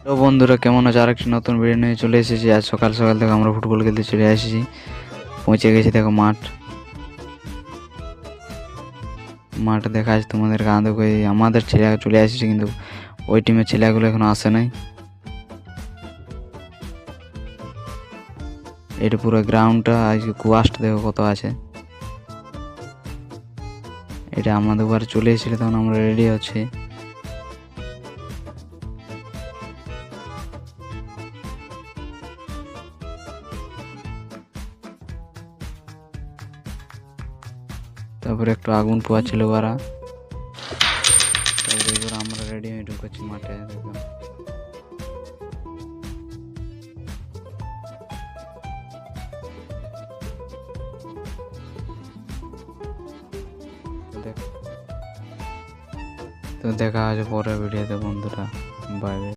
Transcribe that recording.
তো বন্ধুরা কেমন আছে, আরেকটি নতুন ভিডিও নিয়ে চলে এসেছি। আজ সকাল সকাল থেকে আমরা ফুটবল খেলতে চলে এসেছি, পৌঁছে গেছি। দেখো মাঠ দেখা আছে তোমাদের কাঁদো করে আমাদের ছেলে চলে এসেছে, কিন্তু ওই টিমের ছেলেগুলো এখনো আসে নাই। এটা পুরো গ্রাউন্ডটা আজকে কুয়াশটা দেখো কত আছে। এটা আমাদের বারে চলে এসেছিল, তখন আমরা রেডি আছি। তারপরে একটু আগুন পোয়াচ্ছিল ওরা। তারপরে এবার আমরা রেডি হয়ে ঢুকেছি মাঠে। দেখো তো দেখা আছে পরের ভিডিওতে বন্ধুরা। Bye bye.